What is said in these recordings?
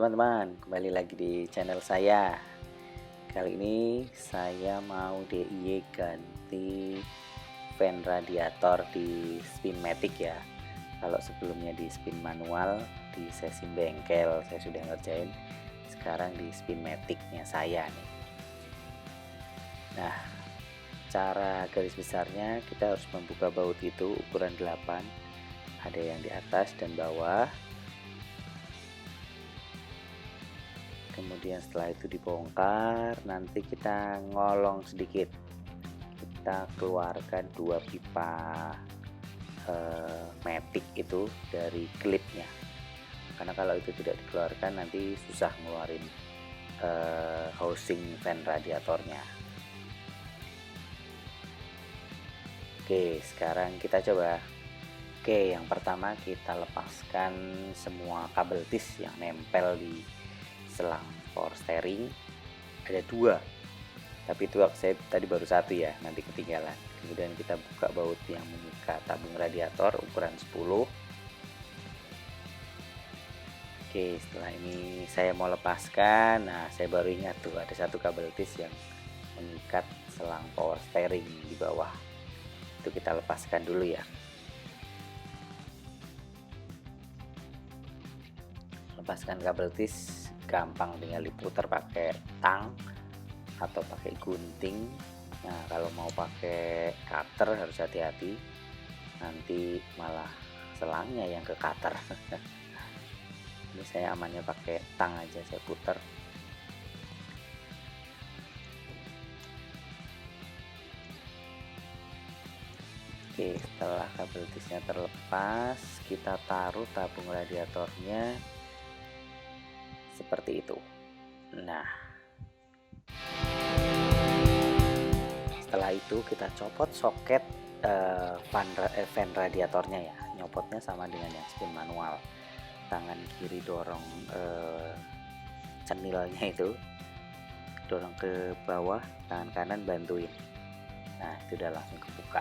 teman-teman, kembali lagi di channel saya. Kali ini saya mau DIY ganti fan radiator di Spinmatic ya. Kalau sebelumnya di spin manual di sesi bengkel saya sudah ngerjain, sekarang di Spinmatic-nya saya nih. Nah, cara garis besarnya kita harus membuka baut itu ukuran 8, ada yang di atas dan bawah. Kemudian setelah itu dibongkar, nanti kita ngolong sedikit, kita keluarkan 2 pipa matic itu dari klipnya, karena kalau itu tidak dikeluarkan nanti susah ngeluarin housing fan radiatornya. Oke, sekarang kita coba. Oke, yang pertama kita lepaskan semua kabel tis yang nempel di selang power steering. Ada 2, tapi itu saya tadi baru 1 ya, nanti ketinggalan. Kemudian kita buka baut yang mengikat tabung radiator ukuran 10. Oke, setelah ini saya mau lepaskan. Nah, saya baru ingat tuh ada 1 kabel tis yang mengikat selang power steering di bawah. Itu kita lepaskan dulu ya. Lepaskan kabel tis gampang, tinggal diputar pakai tang atau pakai gunting. Nah, kalau mau pakai cutter harus hati-hati, nanti malah selangnya yang ke cutter. Ini saya amannya pakai tang aja, saya putar. Oke, setelah kabel tisnya terlepas, kita taruh tabung radiatornya seperti itu. Nah, setelah itu kita copot soket fan radiatornya ya. Nyopotnya sama dengan yang spin manual, tangan kiri dorong cenilnya itu, dorong ke bawah, tangan kanan bantuin. Nah, itu udah langsung kebuka.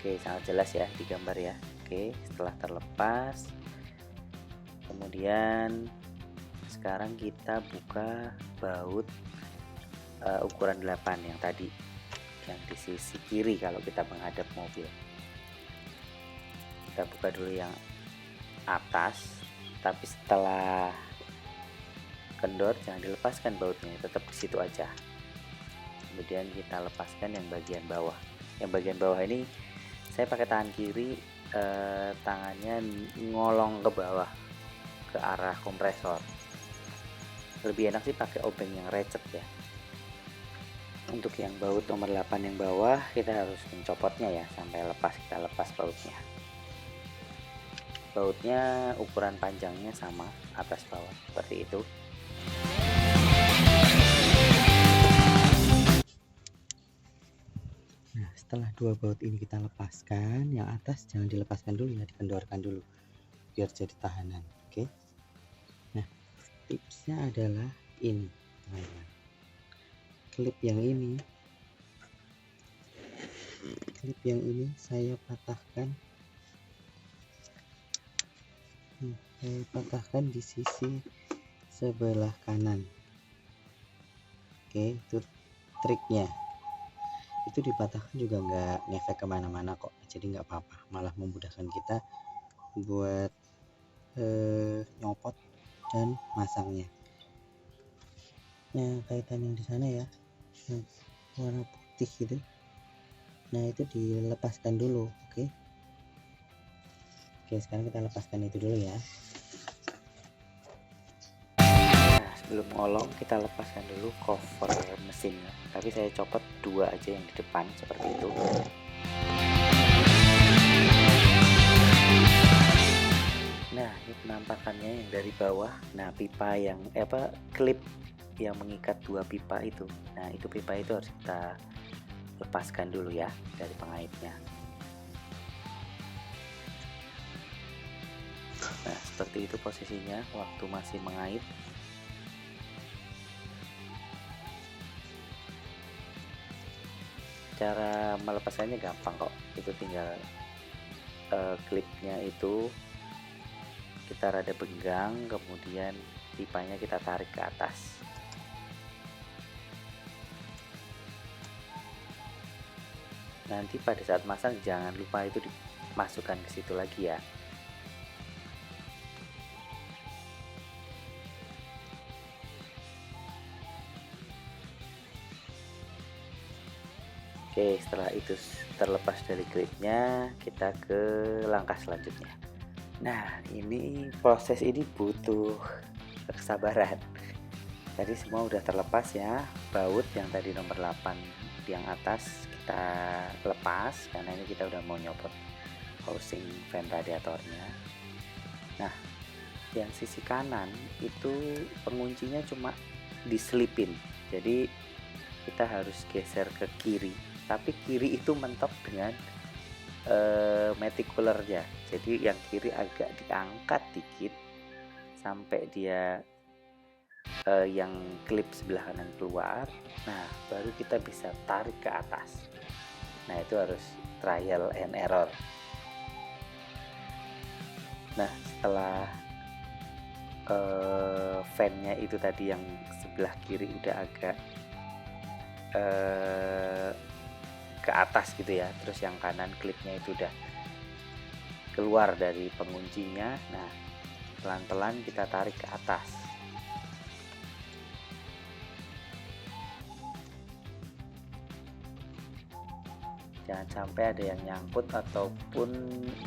Oke, sangat jelas ya di gambar ya. Oke, setelah terlepas, kemudian sekarang kita buka baut ukuran 8 yang tadi, yang di sisi kiri kalau kita menghadap mobil. Kita buka dulu yang atas, tapi setelah kendor jangan dilepaskan bautnya, tetap di situ aja. Kemudian kita lepaskan yang bagian bawah. Yang bagian bawah ini saya pakai tangan kiri, tangannya ngolong ke bawah ke arah kompresor. Lebih enak sih pakai obeng yang recet ya. Untuk yang baut nomor 8 yang bawah, kita harus mencopotnya ya sampai lepas. Kita lepas bautnya. Bautnya ukuran panjangnya sama, atas bawah seperti itu. Nah, setelah 2 baut ini kita lepaskan, yang atas jangan dilepaskan dulu ya, dikendorkan dulu biar jadi tahanan. Oke. Nah, tipsnya adalah ini teman-teman, klip yang ini saya patahkan. Saya patahkan di sisi sebelah kanan. Oke, itu triknya. Itu dipatahkan juga nggak ngefek kemana-mana kok, jadi nggak apa-apa, malah memudahkan kita buat nyopot dan masangnya. Nah, kaitan yang di sana ya, yang warna putih gitu, nah itu dilepaskan dulu. Oke, sekarang kita lepaskan itu dulu ya. Nah, sebelum ngolong kita lepaskan dulu cover mesinnya, tapi saya copot 2 aja yang di depan seperti itu. Nah, ini penampakannya yang dari bawah. Nah, pipa yang klip yang mengikat 2 pipa itu, nah itu pipa itu harus kita lepaskan dulu ya dari pengaitnya. Nah, seperti itu posisinya waktu masih mengait. cara melepaskannya gampang kok, itu tinggal klipnya itu kita rada penggang, kemudian pipanya kita tarik ke atas. Nanti pada saat masang jangan lupa itu dimasukkan ke situ lagi ya. Oke, setelah itu terlepas dari klipnya, kita ke langkah selanjutnya. Nah, ini proses ini butuh kesabaran. Tadi semua udah terlepas ya. Baut yang tadi nomor 8 yang atas kita lepas karena ini kita udah mau nyopot housing fan radiatornya. Nah, yang sisi kanan itu penguncinya cuma diselipin. Jadi kita harus geser ke kiri, tapi kiri itu mentok dengan matic coolernya. Jadi yang kiri agak diangkat dikit sampai dia yang klip sebelah kanan keluar. Nah, baru kita bisa tarik ke atas. Nah, itu harus trial and error. Nah, setelah fan-nya itu tadi yang sebelah kiri udah agak ke atas gitu ya, terus yang kanan klipnya itu udah keluar dari penguncinya. Nah, pelan-pelan kita tarik ke atas. Jangan sampai ada yang nyangkut ataupun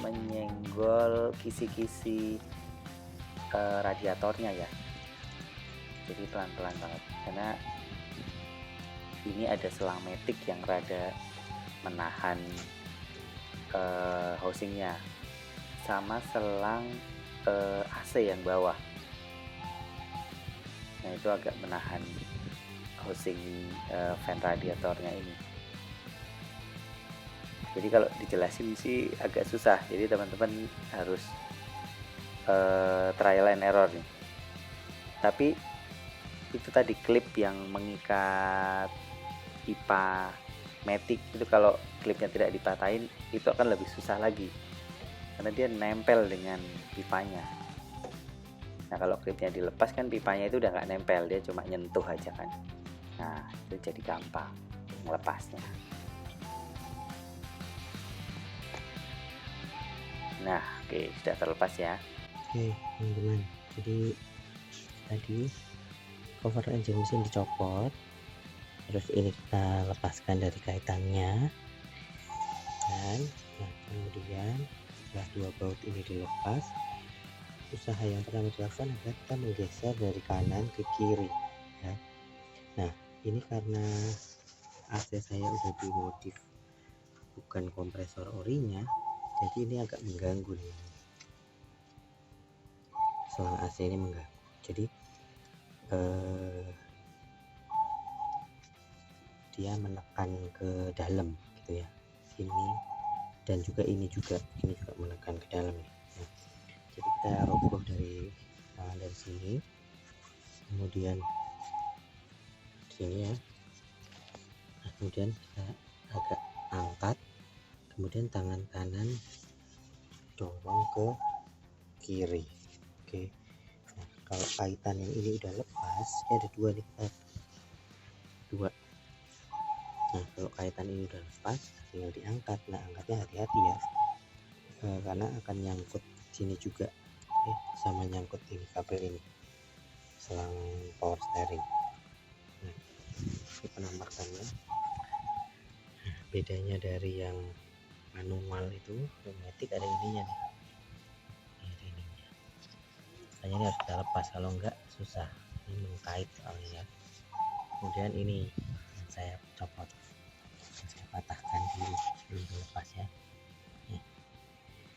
menyenggol kisi-kisi radiatornya ya. Jadi pelan-pelan banget, karena ini ada selang matic yang rada menahan housingnya, sama selang AC yang bawah. Nah, itu agak menahan housing fan radiatornya ini. Jadi kalau dijelasin sih agak susah, jadi teman-teman harus trial and error nih. Tapi itu tadi klip yang mengikat pipa matic itu, kalau klipnya tidak dipatahin itu akan lebih susah lagi karena dia nempel dengan pipanya. Nah, kalau klipnya dilepas kan pipanya itu udah nggak nempel, dia cuma nyentuh aja kan. Nah, itu jadi gampang melepasnya. Nah, oke, sudah terlepas ya. Oke teman-teman, jadi tadi cover engine mesin dicopot, terus ini kita lepaskan dari kaitannya, dan kemudian setelah dua baut ini dilepas, usaha yang pertama dilakukan adalah kita menggeser dari kanan ke kiri ya. Nah, ini karena AC saya udah dimodif bukan kompresor orinya, jadi ini agak mengganggu nih, selang AC ini mengganggu. Jadi dia menekan ke dalam gitu ya, sini dan juga ini juga menekan ke dalam ya. Nah, jadi kita roboh dari sini, kemudian sini ya. Nah, kemudian kita agak angkat, kemudian tangan kanan dorong ke kiri. Oke. Nah, kalau kaitan yang ini udah lepas, ini ada dua nih, dua. Nah, kalau kaitan ini udah lepas, tinggal diangkat. Nah, angkatnya hati-hati ya, karena akan nyangkut sini juga, sama nyangkut ini kabel ini, selang power steering. Nah, ini penampakannya. Nah, bedanya dari yang manual itu, matic ada ininya nih. Ada ininya. Makanya ini harus kita lepas, kalau enggak susah. Ini mengkait soalnya ya. Kemudian ini yang saya copot, yang saya patahkan dulu sebelum dilepas ya.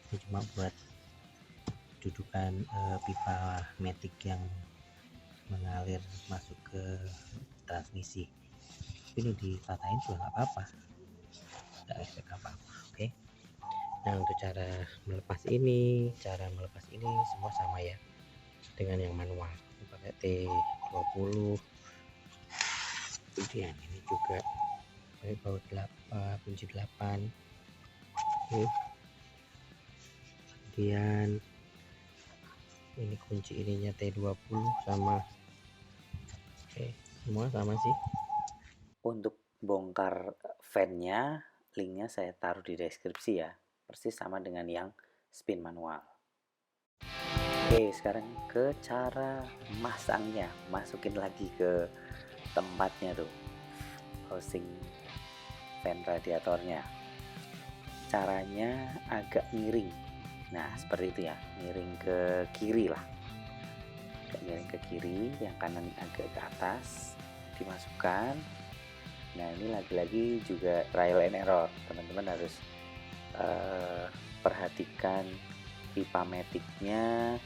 Ini cuma buat dudukan pipa matic yang mengalir masuk ke transmisi. Ini dipatahin juga nggak apa-apa, nggak efek apa-apa. Oke. Nah, untuk cara melepas ini semua sama ya dengan yang manual. Ini pakai T20. Kemudian ini juga pakai baut 8, kunci 8. Oke. Kemudian ini kunci ininya T20 sama. Oke, semua sama sih. Untuk bongkar fan-nya, linknya saya taruh di deskripsi ya, persis sama dengan yang spin manual. Oke, sekarang ke cara masangnya. Masukin lagi ke tempatnya tuh housing fan radiatornya. Caranya agak miring. Nah, seperti itu ya, miring ke kiri lah. Agak miring ke kiri, yang kanan agak ke atas, dimasukkan. Nah, ini lagi-lagi juga trial and error. Teman-teman harus perhatikan pipa metiknya,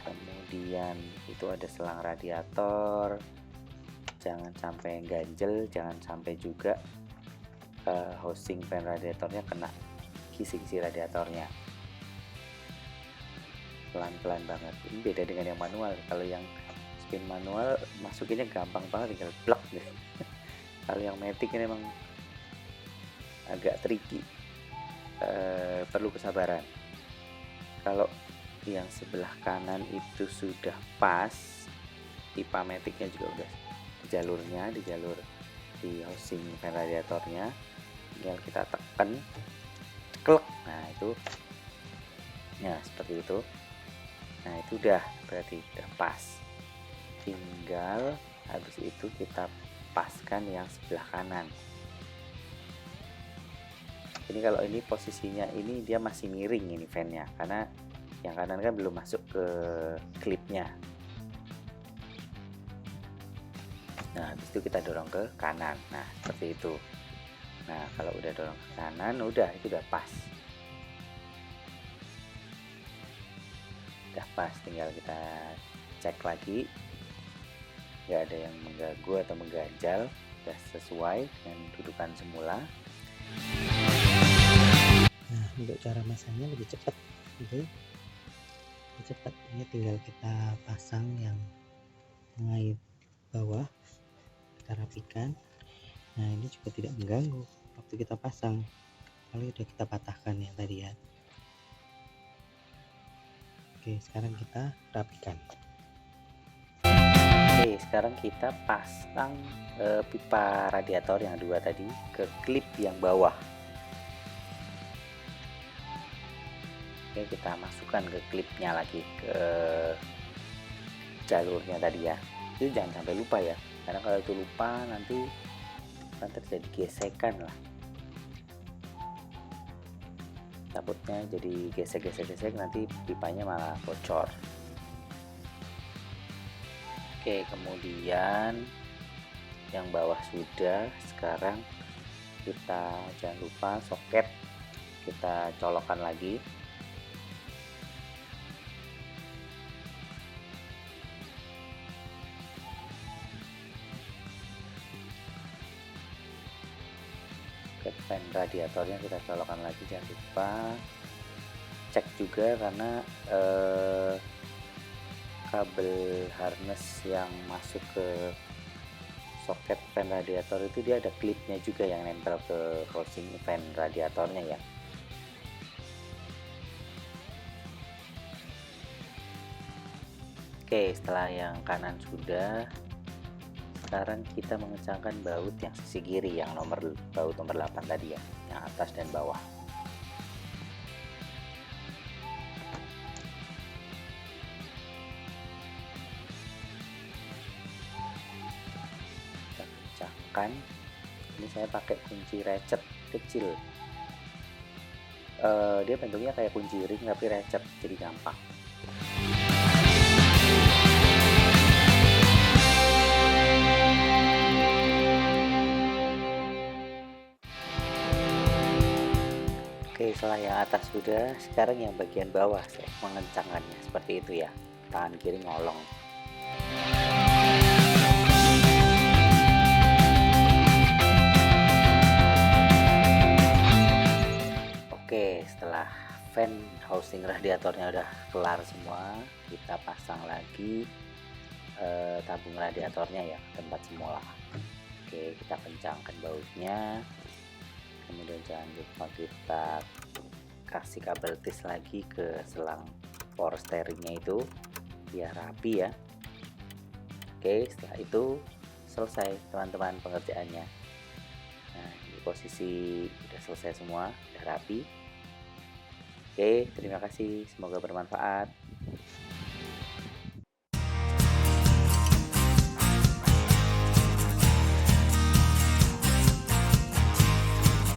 kemudian itu ada selang radiator, jangan sampai ganjel, jangan sampai juga housing fan radiatornya kena kisi radiatornya. Pelan-pelan banget. Ini beda dengan yang manual. Kalau yang spin manual masukinnya gampang banget, tinggal plug deh. Kalau yang matic ini memang agak tricky, perlu kesabaran. Kalau yang sebelah kanan itu sudah pas, pipa metiknya juga udah di jalur di housing fan radiatornya, tinggal kita tekan ceklek. Nah itu, ya seperti itu. Nah itu udah, berarti udah pas. Tinggal habis itu kita paskan yang sebelah kanan. Ini kalau ini posisinya ini dia masih miring ini fan-nya, karena yang kanan kan belum masuk ke klipnya. Nah habis itu kita dorong ke kanan. Nah seperti itu. Nah kalau udah dorong ke kanan, udah itu udah pas. Udah pas, tinggal kita cek lagi, nggak ada yang mengganggu atau mengganjal, udah sesuai dengan dudukan semula. Nah, untuk cara masangnya lebih cepat, gitu. Lebih cepat. Ini tinggal kita pasang yang tengah bawah, kita rapikan. Nah, ini juga tidak mengganggu waktu kita pasang. Kalau udah kita patahkan yang tadi ya. Oke, sekarang kita rapikan. Oke, sekarang kita pasang pipa radiator yang dua tadi ke klip yang bawah. Oke, kita masukkan ke klipnya lagi, ke jalurnya tadi ya. Itu jangan sampai lupa ya, karena kalau itu lupa nanti akan terjadi gesekan lah. Takutnya jadi gesek-gesek nanti pipanya malah bocor. Oke, kemudian yang bawah sudah, sekarang kita jangan lupa soket kita colokkan lagi. Soket fan radiatornya kita colokkan lagi, jangan lupa cek juga karena kabel harness yang masuk ke soket fan radiator itu dia ada klipnya juga yang nempel ke housing fan radiatornya ya. Oke, setelah yang kanan sudah, sekarang kita mengencangkan baut yang sisi kiri, yang baut nomor 8 tadi ya, yang atas dan bawah. Ini saya pakai kunci ratchet kecil, dia bentuknya kayak kunci ring tapi ratchet, jadi gampang. Oke, setelah yang atas sudah, sekarang yang bagian bawah saya mengencangkannya seperti itu ya, tangan kiri ngolong. Oke, setelah fan housing radiatornya udah kelar semua, kita pasang lagi tabung radiatornya ya, tempat semula. Oke, kita kencangkan bautnya, kemudian jangan lupa kita kasih kabel tis lagi ke selang power steeringnya itu biar rapi ya. Oke, setelah itu selesai teman-teman pengerjaannya. Nah, di posisi udah selesai semua, udah rapi. Oke, terima kasih, semoga bermanfaat.